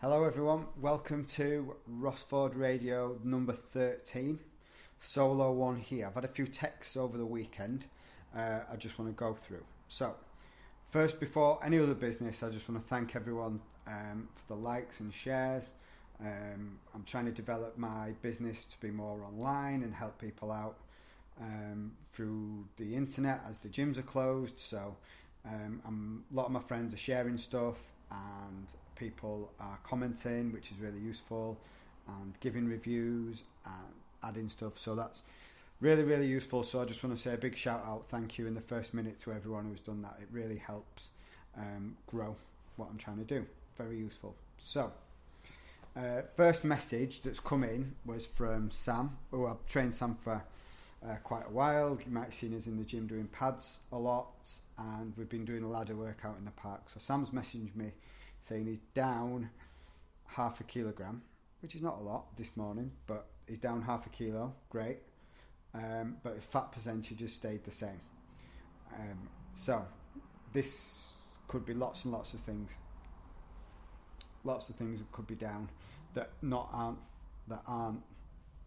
Hello everyone, welcome to Forde Radio number 13, solo one here. I've had a few texts over the weekend I just want to go through. So, first before any other business, I just want to thank everyone for the likes and shares. I'm trying to develop my business to be more online and help people out through the internet as the gyms are closed. So a lot of my friends are sharing stuff and people are commenting, which is really useful, and giving reviews and adding stuff. So that's really, really useful. So I just want to say a big shout out, thank you in the first minute to everyone who's done that. It really helps grow what I'm trying to do. Very useful. So first message that's come in was from Sam, who I've trained Sam for quite a while. You might have seen us in the gym doing pads a lot, and we've been doing a ladder workout in the park. So Sam's messaged me saying he's down half a kilogram, which is not a lot this morning, but he's down half a kilo, great. But his fat percentage has stayed the same. So this could be lots and lots of things. Lots of things that could be down that aren't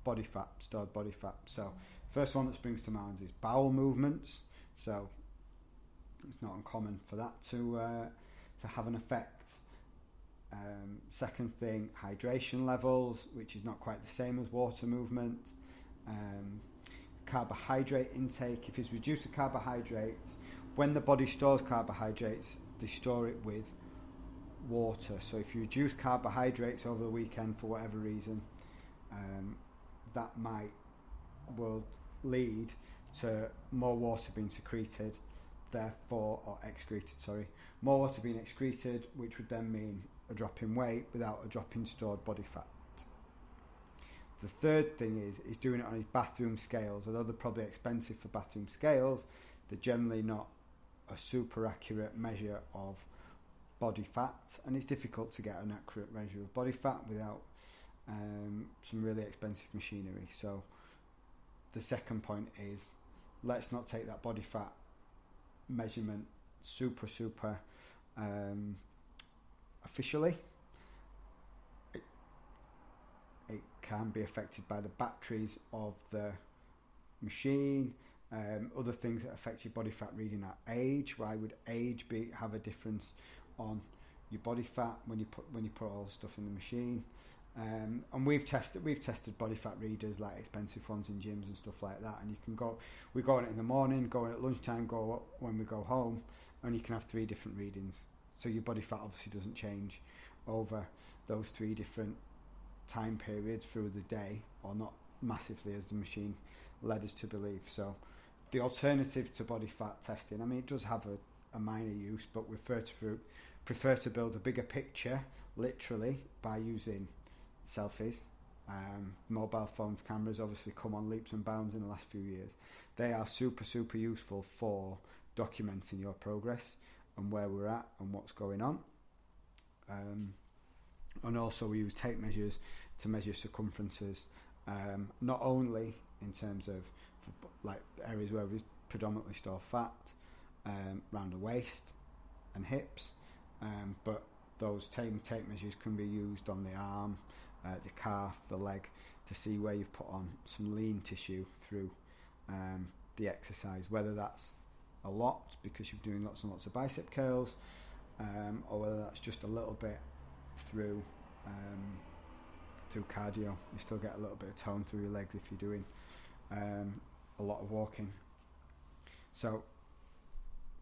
body fat, stored body fat. So first one that springs to mind is bowel movements. So it's not uncommon for that to have an effect. Second thing, hydration levels, which is not quite the same as water movement. Carbohydrate intake. If it's reduced to carbohydrates, when the body stores carbohydrates, they store it with water. So if you reduce carbohydrates over the weekend for whatever reason, that will lead to more water being secreted, more water being excreted, which would then mean a drop in weight without a drop in stored body fat. The third thing is doing it on his bathroom scales. Although they're probably expensive for bathroom scales, they're generally not a super accurate measure of body fat, and it's difficult to get an accurate measure of body fat without some really expensive machinery. So the second point is, let's not take that body fat measurement super officially. It can be affected by the batteries of the machine. Other things that affect your body fat reading are age. Why would age have a difference on your body fat when you put all the stuff in the machine? And we've tested body fat readers, like expensive ones in gyms and stuff like that, and you can we go on it in the morning, go on at lunchtime, go when we go home, and you can have 3 different readings. So your body fat obviously doesn't change over those 3 different time periods through the day, or not massively as the machine led us to believe. So the alternative to body fat testing, I mean, it does have a minor use, but we prefer to build a bigger picture, literally, by using selfies. Mobile phone cameras obviously come on leaps and bounds in the last few years. They are super useful for documenting your progress and where we're at and what's going on. And also we use tape measures to measure circumferences, not only in terms of like areas where we predominantly store fat, around the waist and hips, but those tape measures can be used on the arm, the calf, the leg, to see where you've put on some lean tissue through the exercise, whether that's a lot because you're doing lots and lots of bicep curls, or whether that's just a little bit through cardio. You still get a little bit of tone through your legs if you're doing a lot of walking. So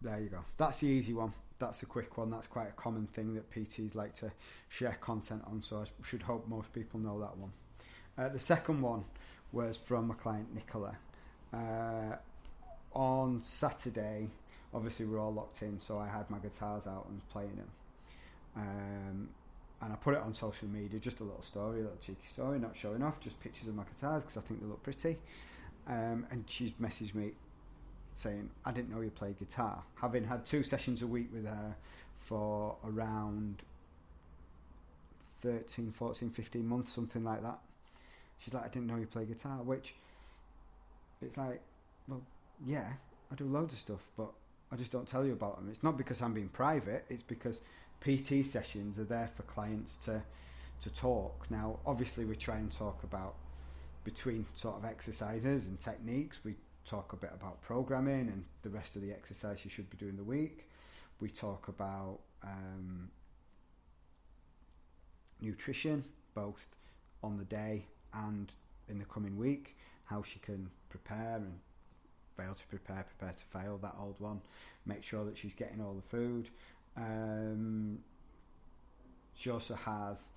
there you go. That's the easy one. That's a quick one. That's quite a common thing that PTs like to share content on, so I should hope most people know that one. The second one was from my client Nicola. On Saturday, obviously we're all locked in, so I had my guitars out and was playing them. And I put it on social media, just a little story, a little cheeky story, not showing off, just pictures of my guitars because I think they look pretty. And she's messaged me saying, I didn't know you played guitar. Having had 2 sessions a week with her for around 13, 14, 15 months, something like that. She's like, I didn't know you play guitar, which it's like, well, yeah, I do loads of stuff, but I just don't tell you about them. It's not because I'm being private, it's because PT sessions are there for clients to talk. Now, obviously, we try and talk about between sort of exercises and techniques. We talk a bit about programming and the rest of the exercise you should be doing the week. We talk about nutrition, both on the day and in the coming week, how she can prepare and fail to prepare to fail, that old one. Make sure that she's getting all the food. She also has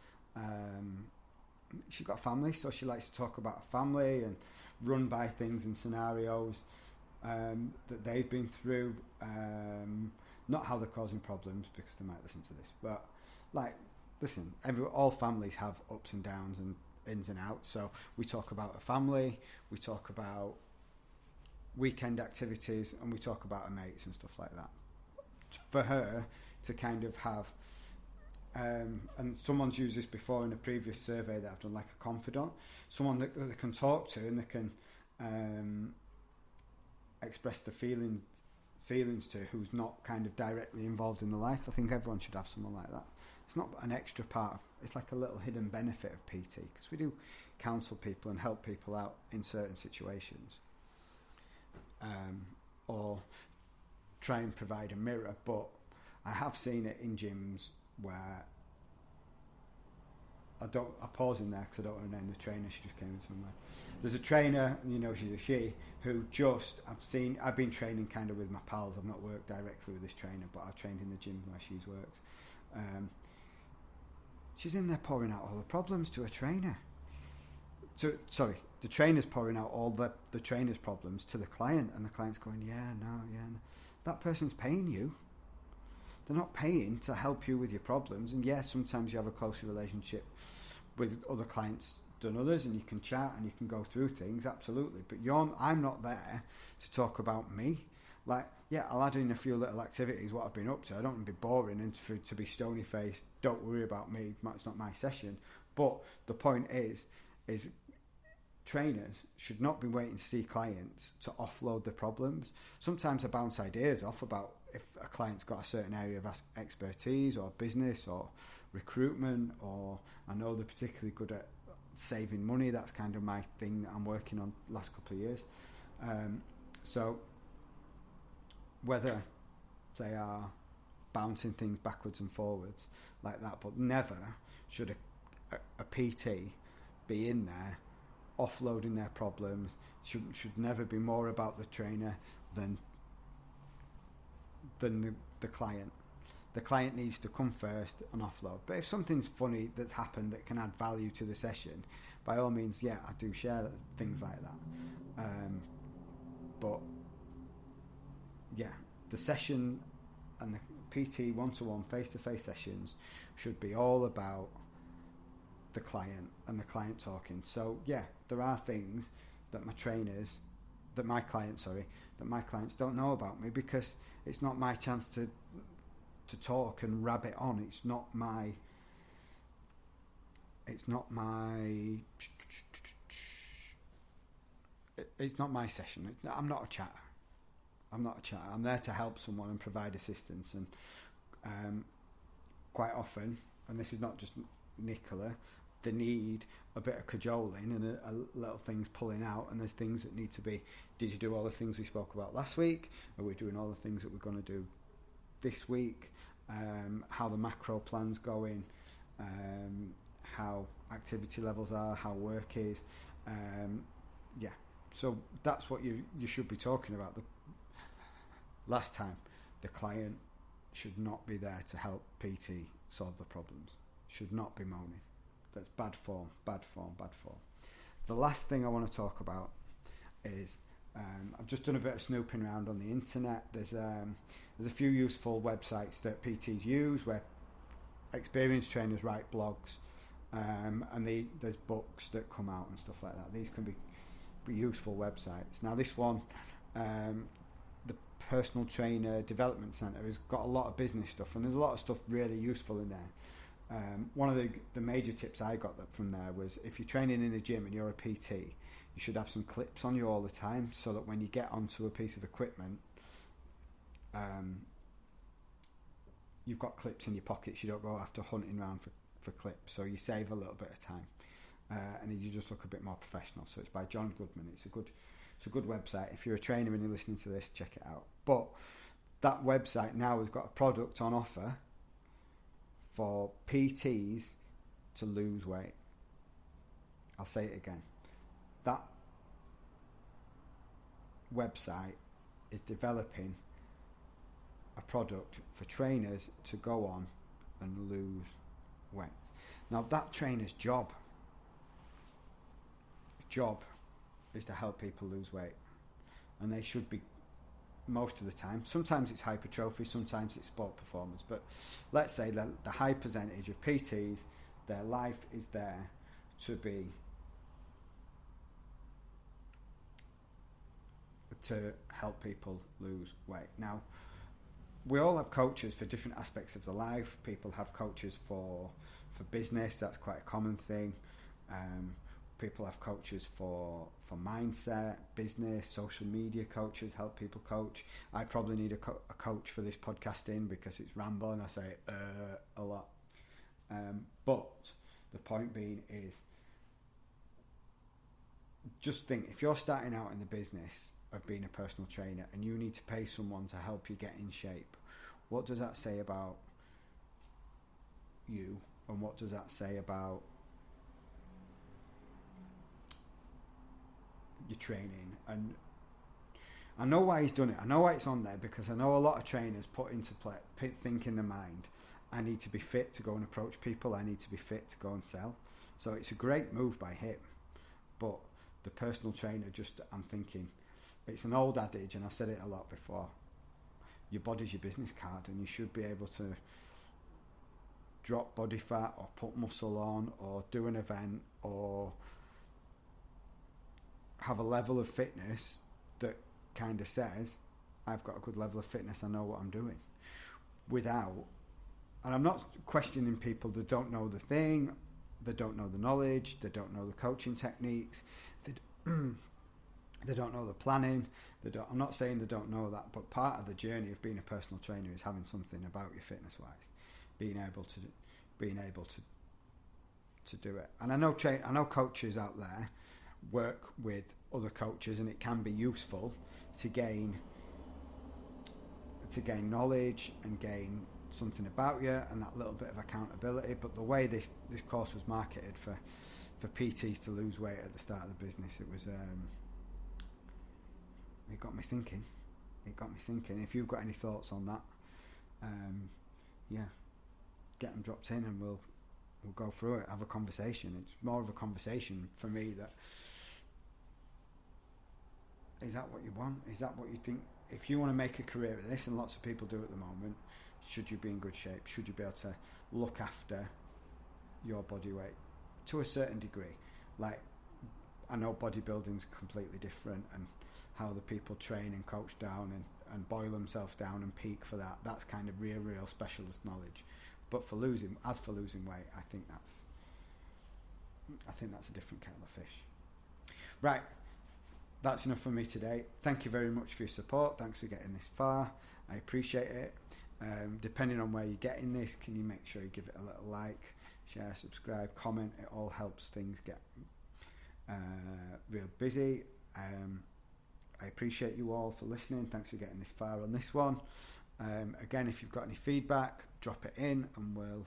she's got a family, so she likes to talk about her family and run by things and scenarios that they've been through. Not how they're causing problems, because they might listen to this, but like, listen, all families have ups and downs and ins and outs. So we talk about her family, we talk about weekend activities, and we talk about her mates and stuff like that. For her to kind of have, and someone's used this before in a previous survey that I've done, like a confidant, someone that they can talk to and they can express the feelings to, who's not kind of directly involved in the life. I think everyone should have someone like that. It's not an extra part of, it's like a little hidden benefit of PT, because we do counsel people and help people out in certain situations, or try and provide a mirror. But I have seen it in gyms where I pause in there because I don't want to name the trainer. She just came into my mind. There's a trainer, she's a she, who I've been training kind of with my pals. I've not worked directly with this trainer, but I've trained in the gym where she's worked. She's in there pouring out all the problems to a trainer. The trainer's pouring out all the trainer's problems to the client, and the client's going, yeah, no. That person's paying you. They're not paying to help you with your problems. And yes, sometimes you have a closer relationship with other clients than others, and you can chat and you can go through things, absolutely. But I'm not there to talk about me. Like, yeah, I'll add in a few little activities, what I've been up to. I don't want to be boring and to be stony-faced. Don't worry about me. It's not my session. But the point is trainers should not be waiting to see clients to offload their problems. Sometimes I bounce ideas off about if a client's got a certain area of expertise or business or recruitment, or I know they're particularly good at saving money. That's kind of my thing that I'm working on the last couple of years. So whether they are bouncing things backwards and forwards like that, but never should a PT be in there offloading their problems. Should never be more about the trainer than the client. The client needs to come first and offload. But if something's funny that's happened that can add value to the session, by all means, yeah, I do share things like that. But yeah, the session and the PT one-to-one face-to-face sessions should be all about the client and the client talking. So yeah, there are things that my clients don't know about me, because it's not my chance to talk and rabbit on. It's not my session. I'm not a chatter. I'm there to help someone and provide assistance. And quite often, and this is not just Nicola, they need a bit of cajoling and a little things pulling out, and there's things that need to be, did you do all the things we spoke about last week? Are we doing all the things that we're going to do this week? How the macro plan's going, how activity levels are, how work is. Yeah, so that's what you should be talking about. Last time, the client should not be there to help PT solve the problems. Should not be moaning. That's bad form. The last thing I want to talk about is I've just done a bit of snooping around on the internet. There's a few useful websites that PTs use where experienced trainers write blogs, and there's books that come out and stuff like that. These can be useful websites. Now this one, the Personal Trainer Development Centre, has got a lot of business stuff, and there's a lot of stuff really useful in there. One of the major tips I got from there was, if you're training in a gym and you're a PT, you should have some clips on you all the time, so that when you get onto a piece of equipment, you've got clips in your pockets. You don't go after hunting around for clips, so you save a little bit of time, and you just look a bit more professional. So it's by John Goodman. It's a good website. If you're a trainer and you're listening to this, check it out. But that website now has got a product on offer for PTs to lose weight. I'll say it again. That website is developing a product for trainers to go on and lose weight. Now, that trainer's job is to help people lose weight, and they should be most of the time. Sometimes it's hypertrophy, sometimes it's sport performance, but let's say that the high percentage of PTs, their life is there to help people lose weight. Now, we all have coaches for different aspects of the life. People have coaches for business. That's quite a common thing. People have coaches for mindset, business, social media coaches help people coach. I probably need a coach for this podcasting because it's rambling. I say a lot. But the point being is, just think, if you're starting out in the business of being a personal trainer and you need to pay someone to help you get in shape, what does that say about you, and what does that say about your training? And I know why he's done it. I know why it's on there, because I know a lot of trainers put into play, think in their mind, I need to be fit to go and approach people, I need to be fit to go and sell. So it's a great move by him, but the personal trainer, just, I'm thinking, it's an old adage, and I've said it a lot before, your body's your business card, and you should be able to drop body fat or put muscle on or do an event or have a level of fitness that kind of says, I've got a good level of fitness, I know what I'm doing. Without, and I'm not questioning people that don't know the thing, they don't know the knowledge, they don't know the coaching techniques, they don't know the planning. I'm not saying they don't know that, but part of the journey of being a personal trainer is having something about you fitness-wise, being able to do it. And I know coaches out there work with other coaches, and it can be useful to gain knowledge and gain something about you and that little bit of accountability. But the way this course was marketed for PTs to lose weight at the start of the business, it was it got me thinking. If you've got any thoughts on that, get them dropped in and we'll go through it, have a conversation. It's more of a conversation for me. That is that what you want? Is that what you think? If you want to make a career of this, and lots of people do at the moment, should you be in good shape? Should you be able to look after your body weight to a certain degree? Like, I know bodybuilding's completely different, and how the people train and coach down and boil themselves down and peak for that's kind of real specialist knowledge. But for losing weight, I think that's a different kettle of fish. Right, that's enough for me today. Thank you very much for your support. Thanks for getting this far. I appreciate it. Depending on where you're getting this, can you make sure you give it a little like, share, subscribe, comment? It all helps things get real busy. I appreciate you all for listening. Thanks for getting this far on this one. Again, if you've got any feedback, drop it in and we'll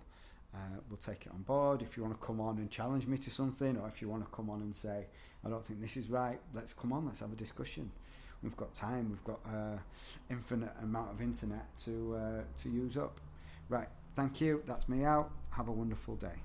take it on board. If you want to come on and challenge me to something, or if you want to come on and say, I don't think this is right, let's come on, let's have a discussion. We've got time, we've got infinite amount of internet to use up. Right, thank you, that's me out. Have a wonderful day.